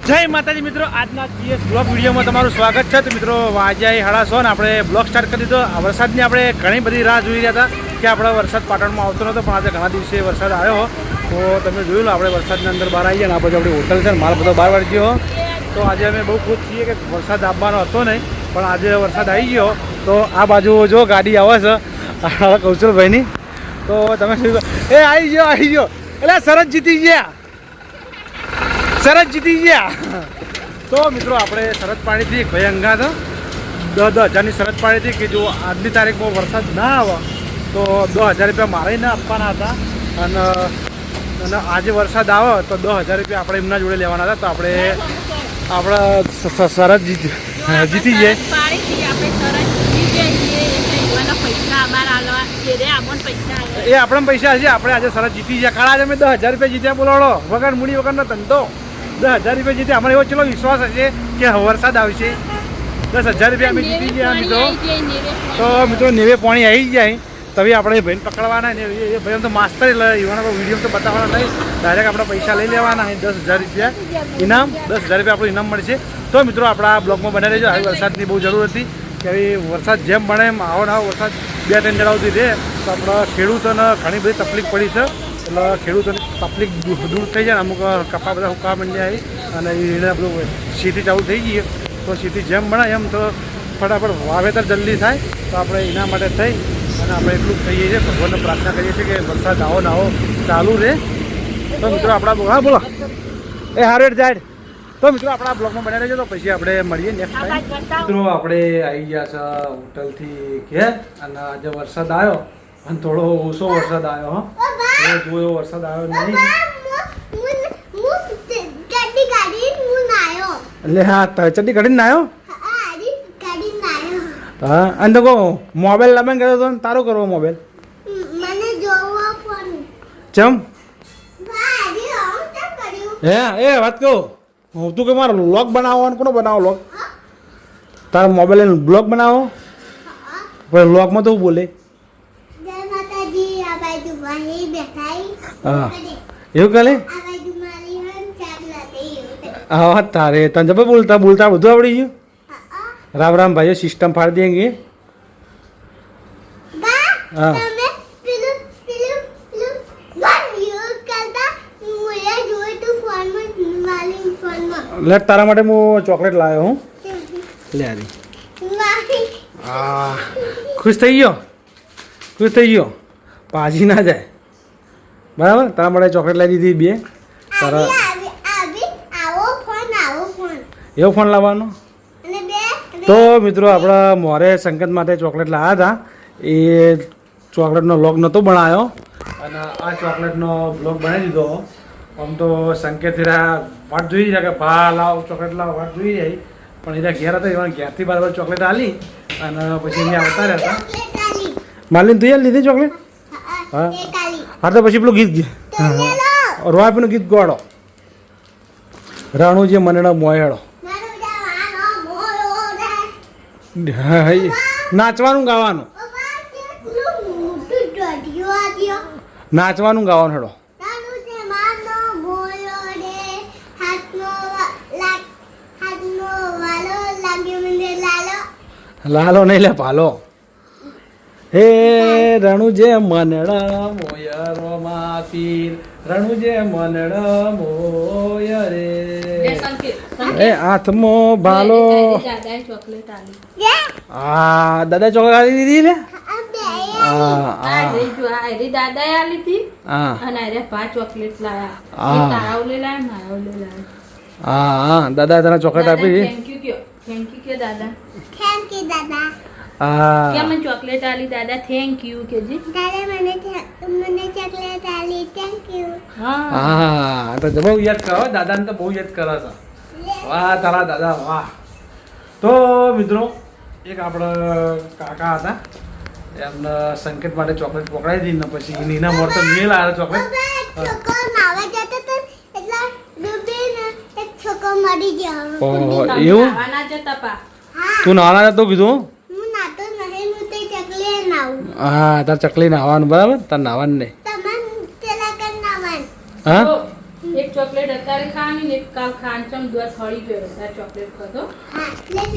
જય માતાજી મિત્રો, આજના જીએસ બ્લોગ વિડીયોમાં તમારું સ્વાગત છે. તો મિત્રો વાજ્યા 1:30 ને આપણે બ્લોગ સ્ટાર્ટ કરી દીધો. આ વરસાદની આપણે ઘણી બધી રાહ જોઈ રહ્યા હતા કે આપણે વરસાદ પાટણમાં આવતો નહોતો, પણ આજે ઘણા દિવસે વરસાદ આવ્યો. તો તમે જોયું આપણે વરસાદની અંદર બહાર આવી ગયા ને આ બાજુ આપણી હોટલ છે ને માલ બધો બહાર વાળી ગયો. તો આજે અમે બહુ ખુશ છીએ કે વરસાદ આવવાનો હતો નહીં, પણ આજે વરસાદ આવી ગયો. તો આ બાજુ જો ગાડી આવે છે કૌશલભાઈની. તો તમે શું એ આવી ગયો એટલે સરસ જીતી ગયા, શરત જીતી ગયા. તો મિત્રો આપણે શરત પાડી હતી ભાઈ અંગાત 10,000ની શરત પાડી હતી કે જો આજની તારીખમાં વરસાદ ના આવે તો 10,000 રૂપિયા મારે ના આપવાના હતા, અને આજે વરસાદ આવે તો 10,000 રૂપિયા આપણે એમના જોડે લેવાના હતા. તો આપણે શરત જીતી જાય. એ આપણે પૈસા હશે, આપણે આજે શરત જીતી ગયા. કાળા આજે મેં 10,000 રૂપિયા જીત્યા. બોલાડો વગર મૂડી વગરનો ધંધો 10,000 રૂપિયા જીતે. અમારે એવો ચલો વિશ્વાસ હશે કે વરસાદ આવશે. 10,000 રૂપિયા અમે જીતી ગયા મિત્રો. તો મિત્રો નેવે પાણી આવી જાય તभी આપણે ભાઈને પકડવાના ને એ ભાઈ તો માસ્તર એટલે એવાના વિડીયો તો બતાવવાના નહીં, ડાયરેક્ટ આપણે પૈસા લઈ લેવાના. 10,000 રૂપિયા ઇનામ, 10,000 રૂપિયા આપણું ઇનામ મળશે. તો મિત્રો આપણા બ્લોગમાં બનાવી રહેજો. આવી વરસાદની બહુ જરૂર હતી કે હવે વરસાદ જેમ બને એમ આવો ને આવો વરસાદ 2-3 જણાવતી રહે તો આપણા ખેડૂતોને ઘણી બધી તકલીફ પડી છે. એટલે ખેડૂતોની તકલીફ દૂર થઈ જાય. અમુક કપા બધા હુકા મંડ્યા આવી અને એને બધું ખેતી ચાલુ થઈ ગઈ. તો ખેતી જેમ બને એમ તો ફટાફટ વાવેતર જલ્દી થાય. તો આપણે એના માટે થઈ અને આપણે એટલું કહીએ છીએ, ભગવાનને પ્રાર્થના કરીએ છીએ કે વરસાદ આવો ને આવો ચાલુ રહે. તો મિત્રો આપણા હા બોલો એ હારેડ જાય. તો મિત્રો આપણા બ્લોગમાં બનાવી રહેજો. તો પછી આપણે મળીએ નેક્સ્ટ ટાઈમ. મિત્રો આપણે આવી ગયા છે હોટલથી ઘેર અને આજે વરસાદ આવ્યો અને થોડો ઓછો વરસાદ આવ્યો. હા જોયો વરસાદ આવ્યો નહીં એટલે હા ચડ્ડી કાઢીને ના આવ્યો. હા અને તો કહો મોબાઈલ લાવવાનું કર્યો તો તારો કરવો મોબાઈલ ચમ હે એ વાત કહું હું તું કે મારો વ્લોગ બનાવવાનો કોનો બનાવો વ્લોગ તારો મોબાઈલ લઈને બ્લોગ બનાવો પછી વ્લોગમાં તો હું બોલે હા એવું કાલે હા તારે તને જબર બોલતા બોલતા બધું આવડી ગયું. રામ રામ ભાઈઓ સિસ્ટમ फाड़ देंगे. हाँ ले तारा માટે હું ચોકલેટ લાવ્યો હું લે આરી. હા ખુશ થઈ ગયો પાજી ના જાય બરાબર. તારા માટે ચોકલેટ લાવી દીધી બે. તારા એવો ફોન લાવવાનો. તો મિત્રો આપણા મોરે સંકેત માટે ચોકલેટ લાવ્યા હતા. એ ચોકલેટનો વ્લોગ નહોતો બનાવ્યો અને આ ચોકલેટનો વ્લોગ બનાવી દીધો. આમ તો સંકેત વાટ જોઈ જાય કે ભા લાવ ચોકલેટ લાવ વાટ જોઈ જાય, પણ એના ઘેર હતા એવા ઘેરથી બરાબર ચોકલેટ આલી અને પછી અહીંયા આવતા રહેતા. માલિન તું લીધી ચોકલેટ? હા હા તો પછી પેલું ગીત રોઆપીનું ગીત ગોળો રાણું જે મનેડા મોયાળો નાચવાનું ગાવાનું હેડો. લાલો નહીં લે પાલો. હે રણુ જે મનડા મોયરો માપી રણુ જે મનડા મોય રે એ હાથમાં ભાલો. હા દાદા ચોકલેટ આલી દીધી લે. હા દાદા તને ચોકલેટ આપી. થેન્ક યુ દાદા. હા મને ચોકલેટ આલી દાદા. થેન્ક યુ કેજી દાદા. મને ચોકલેટ આલી. Thank you. હા તો બહુ યાદ કરો દાદાને, તો બહુ યાદ કરે છે. વાહ તારા દાદા વાહ. તો મિત્રો એક આપણા કાકા હતા, એમને સંકેત માટે ચોકલેટ પકડાઈ દીધી ને પછી નીના મોર તો મેલ આવ્યો ચોકલેટ. એવું તું નાના જતો કીધું? હા તાર ચકલી નાવાનું બરાબર, તાર નાવાનું નહીં. હા એક ચોકલેટ અત્યારે ખાવાની ને એક કાલ ખાંચમ દૂધ થોડી પીવો તાર ચોકલેટ ખાધો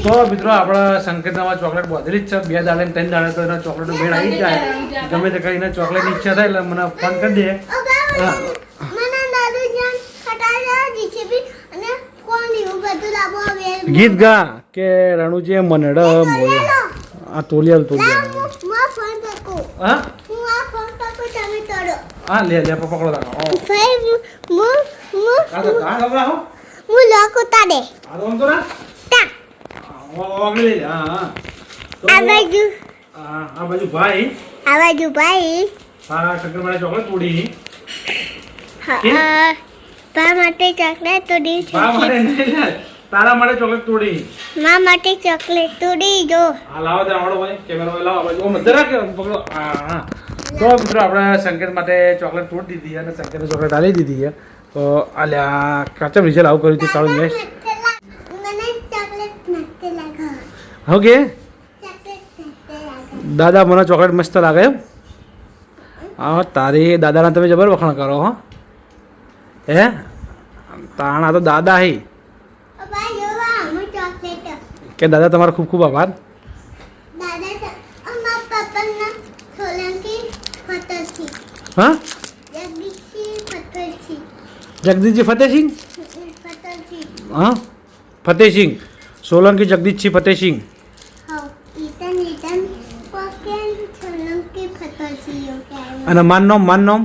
તો મિત્રો આપણા સંકેતમાં ચોકલેટ બોધેલી જ છે 2 દાડે ને 3 દાડે તો એનો ચોકલેટ મેળ આવી જ જાય ગમે તે કરીને ચોકલેટની ઈચ્છા થાય એટલે મને ફોન કરી દે હા મને દાદુ જાન ખટારા જીસીબી અને કોણ એવું બધું લાવો હવે ગીત ગા કે રણુજી મનડ મોય આ તોલિયાલ તોલિયાલ માં ફોન કરકો હા હું આ ફોન કરકો તમે તોડો હા લે લે પકડો તા ઓ ભાઈ આ તો કા ખબર હો હું લોકો તાડે આ તો તો ના તા ઓગળી લે હા તો આ બાજુ આ બાજુ ભાઈ ભાઈ હા શંકર મારે ચોકલેટ તોડી હા બા માટે ચોકલેટ તોડી બા મારે નહીં લે તારા માટે ચોકલેટ તોડી મા માટે ચોકલેટ તોડી જો હા લાવો તે આવડો ભાઈ કેમેરા લાવો બાજુ ઓ મધર રાખે પકડો હા હા તો મિત્રો આપણે સંકેત માટે ચોકલેટ તોડી દીધી અને સંકેતને ચોકલેટ આલી દીધી છે તો આલ્યા કાચમ રીસેલ આવું કર્યું હતું કાળું મેશ મને ચોકલેટ નથી લાગે ઓકે ચોકલેટ નથી લાગે દાદા મને ચોકલેટ મસ્ત લાગે એમ હા તારી દાદાના તમે જબર વખાણ કરો હો હે તાણા તો દાદા હે બા જોવા હું ચોકલેટ કે દાદા તમારો ખૂબ ખૂબ આભાર દાદા અમાર પપ્પાના સોલંકી ફતરથી હા જગદીશી ફતરથી જગદીશજી ફતેહસિંહ ફતરથી હા ફતેહસિંહ સોલંકી જગદીશજી ફતેહસિંહ હા ઈતન પોકેન સોલંકી ફતરથી યો કે અને માનનોમ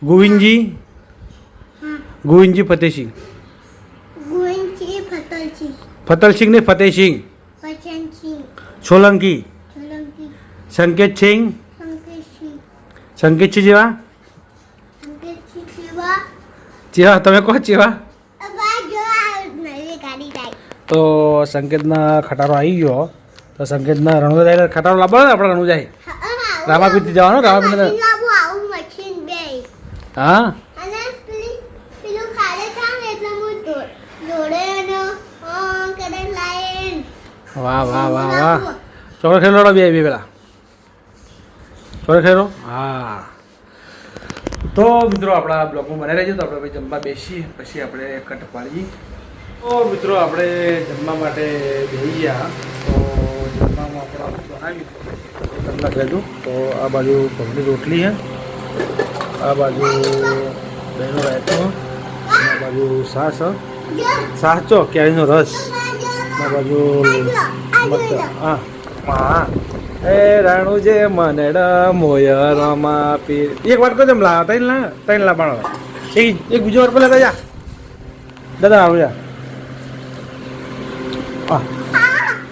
ગોવિંદજી હા ગોવિંદજી ફતેહસિંહ ગુંચી ફતરથી ફતલસિંહ ને ફતેહસિંહ પચનસિંહ સોલંકી સોલંકી સંકેતસિંહ સંકેતસિંહ સંકેતસિંહ જેવા સંકેતસિંહ જેવા જેવા તમે કહો જેવા બા જોવા નવી ગાડી જાય તો સંકેતના ખટારો આવી ગયો તો સંકેતના રણુજા જાય ખટારો લાવવાનો આપણે રણુજા રામાપીરથી જવાનું રામાપીર લાવું આવું મશીન બે હા અને પેલું ખાડે થાય ને એટલે હું દોડે અને કરે લાઈન વાહ વાહ વાહ વાહ ચોકલેટ ખેલો બે પેલા ચોકલેટ ખેલો હા તો મિત્રો આપણા બ્લોગમાં બનાવી રહેજો તો આપણે પછી જમવા બેસીએ પછી આપણે કટ પાડીએ તો મિત્રો આપણે જમવા માટે બેસી ગયા તો જમવામાં આપણે બનાવી તમને કહેજો તો આ બાજુ ઘઉંની રોટલી છે આ બાજુ દહીંનો રાયતો અને આ બાજુ છાશ છાશ ચો કેરીનો રસ આ બાજુ હા હા એ રાણુ જે મનેડ મોયરમાં પીર એક વાર તો જેમ લાવ ત્રણ લાવવાનો એક બીજો વાર પેલા જા દાદા આવું જા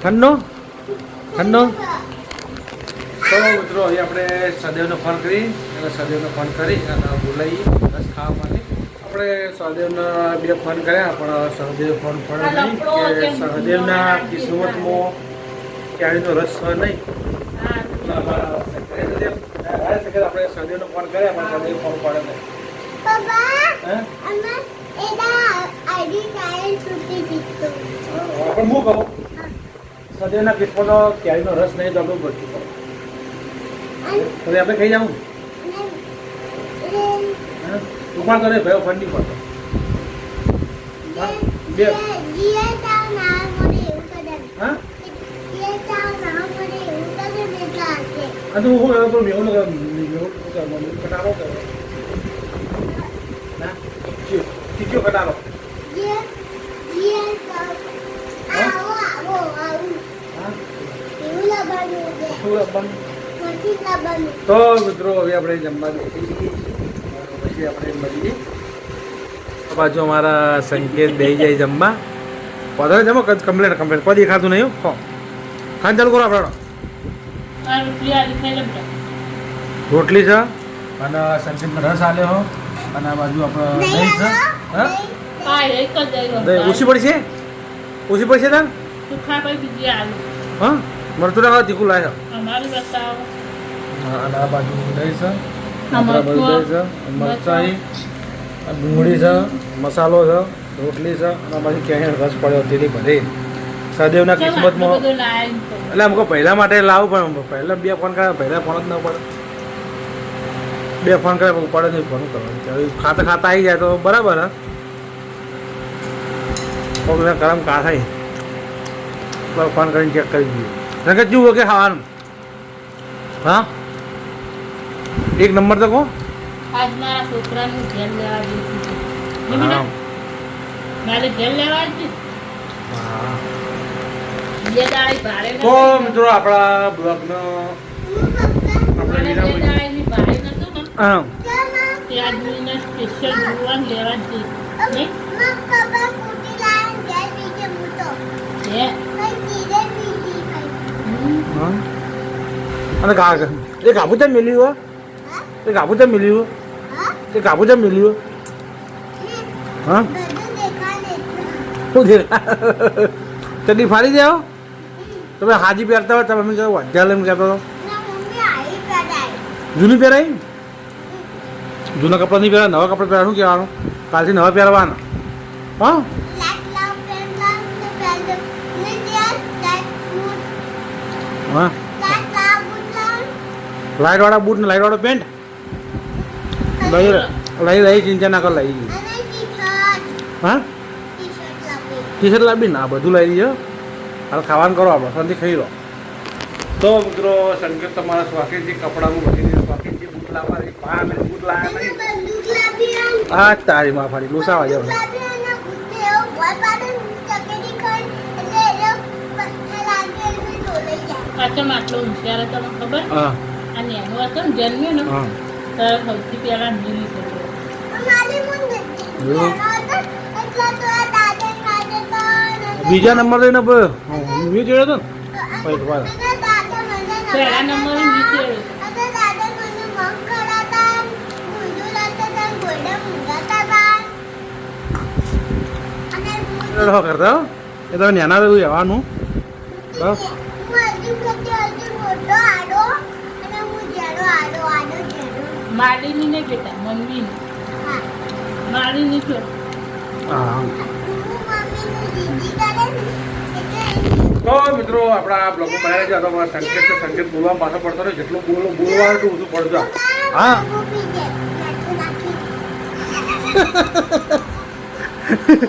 ઠંડો ઠંડો તો મિત્રો અહીં આપણે સદેવનો ફોન કરી અને સદેવનો ફોન કરી અને બોલાવીએ રસ ખાવા માટે આપણે સહદેવના બે ફોન કર્યા પણ સહદેવ ફોન પડે નહીં કે સહદેવના કિસ્મતમાં કેરીનો રસ નહીં આપણે સહદેવનો ફોન કર્યા પણ સહદેવ ફોન પડે નહીં પપ્પા હે અમે એડા આઈડી કાર્ડ છૂટી દીધો પણ હું કહું સહદેવના કિસ્મતનો કેરીનો રસ નહીં તો આપણે ભરતું પડે હવે આપણે ખાઈ જાઉં ઉપાડ કરે ભાઈ ફંડ નહીં પડતો બે જીએ તાવ ના મને એવું કરે હા જીએ તાવ ના મને એવું કરે બેટા છે આ તો હું તો મેવું કટારો કરો ના કીધો કટારો જીએ તાવ આવો આવો આવું હા એવું લાવવાનું છે શું રમવાનું પછી લાવવાનું તો મિત્રો હવે આપણે જમવા બેસી જઈએ પછી આપણે મળીએ આ બાજુ અમારા સંકેત બેસી જાય જમવા પધારે જમો કમ્પ્લેટ કોઈ દેખાતું નહીં હો ખાન ચાલુ કરો આપણે રોટલી છે અને સંકેતનો રસ આલ્યો હો અને આ બાજુ આપણે દહીં છે હા દહીં ઓછી પડશે ઓછી પડશે તાર હા મરચું નાખો તીખું લાવે હા અને આ બાજુ દહીં છે આપણા બાજુ દહીં છે મરચાઈ ડુંગળી છે મસાલો છે રોટલી છે અને આ બાજુ ક્યાંય રસ પડ્યો તેની ભરે સહદેવના કિસ્મતમાં એટલે અમુક પહેલા માટે લાવું પણ પહેલા બે ફોન કર્યા પહેલા ફોન જ ન પડે બે ફોન કરે પણ ઉપાડે નહીં ફોન કરવાનું ખાતા ખાતા આવી જાય તો બરાબર હા પગને ગરમ કા થાય ફોન કરીને ચેક કરી દઈએ નકર જુઓ કે ખાવાનું હા એક નંબર તો કહો આજ મારા છોકરાનું ધ્યાન લેવા જઈશું હા મારે ધ્યાન લેવા જ હા બે દાળી ભારે તો મિત્રો આપણા બ્લોગનો આપણે બે દાળીની ભારે નતું ને હા તે આજ મને સ્પેશિયલ જોવાનું લેવા જ જઈશું હે હા અને એ ગાભું ત્યાં મિલ્યું એ ગાભું ત્યાં મિલ્યું એ ગાભું ત્યાં મિલ્યું હા શું છે ચડ્ડી ફાડી દેવો તમે હાજી પહેરતા હોય તમે કહો અધ્યા લઈને કહેતો હતો જૂની પહેરાય જૂના કપડાં નહીં પહેરા નવા કપડાં પહેરવાનું કહેવાનું કાલથી નવા પહેરવાના હા હા લાઇટવાળા બૂટ ને લાઇટવાળો પેન્ટ લઈ ચિંતા ના કર લઈ હા ટી શર્ટ લાવી ના બધું લઈ લીધો હાલ ખાવાનું કરો આપણે શાંતિ ખાઈ લો તો મિત્રો સંકેત તમારા શોખીનથી કપડામાં બધી શોખીનથી બૂટ લાવવાની પાન બૂટ લાવ્યા નહીં હા તારી માં ફાડી લોસાવા જાવ પાછો માટલો હોશિયાર હતો ખબર હા અને એનો હતો ને જન્મ્યો ને હા તો સૌથી પહેલા નીલી થયો બીજા નંબર લઈને મેં જોયો હતો ને પહેલા નંબરે નીચે કરતા એ તમે નાના તો જવાનું બસ માડીની ને બેટા મમ્મીની માડીની છો હા તો મિત્રો આપણા બ્લોગમાં બનાવી છે તો સંકેત બોલવા પાછો પડતો રહ્યો જેટલું બોલવાનું એટલું બધું પડજો હા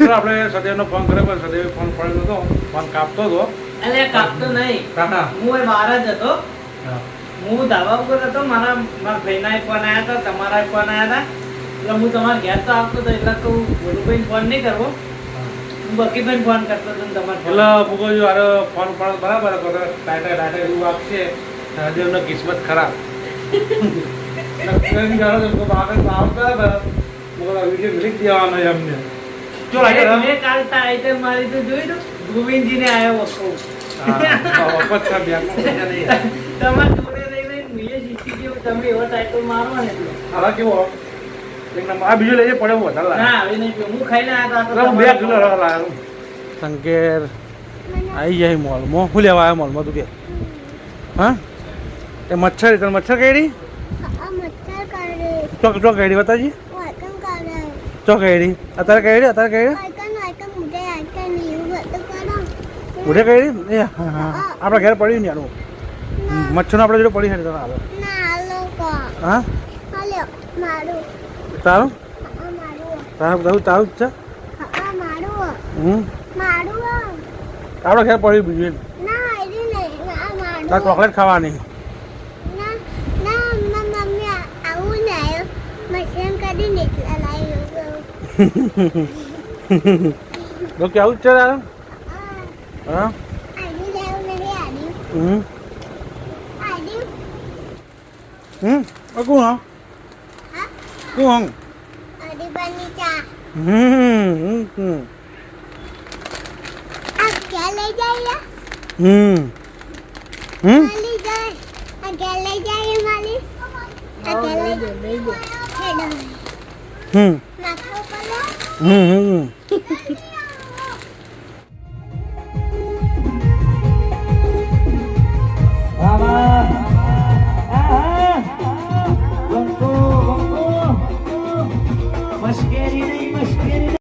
આપણે સદૈવનો ફોન કર્યો પણ સદૈવ ફોન પડ્યો હતો ફોન કાપતો હતો અલે કાપતો નહીં કાકા હું એ બહાર જ હતો હા હું ધાબા ઉપર હતો મારા ભાઈના ફોન આવ્યા હતા તમારા ફોન આવ્યા હતા એટલે હું તમારા ઘેર તો આવતો હતો એટલે તો ભોલુભાઈ ફોન નહીં કરવો હું બકીભાઈ ફોન કરતો હતો ને તમારે એટલે ભૂગોજો અરે ફોન પડે બરાબર કરો ટાટા એવું આપશે સદૈવનો કિસ્મત ખરાબ વિડીયો મિલી દેવાનો એમને ચો મેં કાલ આઈટમ મારી તો જોઈ દો ગોવિંદજીને આવ્યો વખો તમારે જોડે રહીને મેં શીખી ગયું તમે એવો ટાઈટલ મારો ને એટલે હવે કેવો આ બીજું લઈ પડે વધારે ના હવે નહીં પીવું. હું ખાઈને આવ્યા હતા બે કિલો લાવ્યો સંકેર આવી જાય મોલમાં શું લેવા આવ્યો મોલમાં તું કે હા એ મચ્છર તને મચ્છર કેડી ચોક ચોક કેડી બતાજી ચોક કેડી અત્યારે કેડી ઉડે કેડી એ હા હા આપણા ઘેર પડ્યું ને આનું મચ્છર આપણે જોડે પડી છે તને આવે હા તારું તારું તારું જ છે આપણા ઘેર પડ્યું બીજું તાર ચોકલેટ ખાવાની તો કેવું છે તારે હા કોણ હા કોણ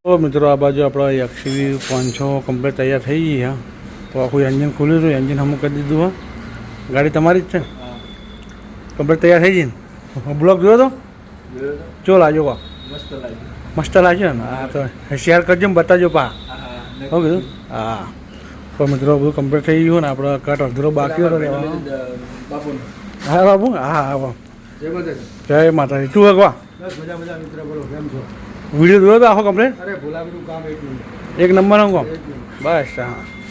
તો મિત્રો આ બાજુ આપણા યક્ષવી 500 કમ્પ્લીટ તૈયાર થઈ ગઈ હા તો આખું એન્જિન ખુલ્યું હતું એન્જિન હમું કરી દીધું હા ગાડી તમારી જ છે કમ્પ્લીટ તૈયાર થઈ ગઈ ને બ્લોક જોયો તો ચો લાજો કો મસ્ત લાગ્યો ને હા તો શેર કરજો ને બતાજો પા શું કીધું હા તો મિત્રો બધું કમ્પ્લીટ થઈ ગયું ને આપણે કટ અડધો બાકી હતો રહેવાનો હા બાબુ હા હા બાબુ જય માતાજી તું અગવા વિડીયો જોયો તો આખો કમ્પ્લીટ એક નંબર આમ કોમ બસ હા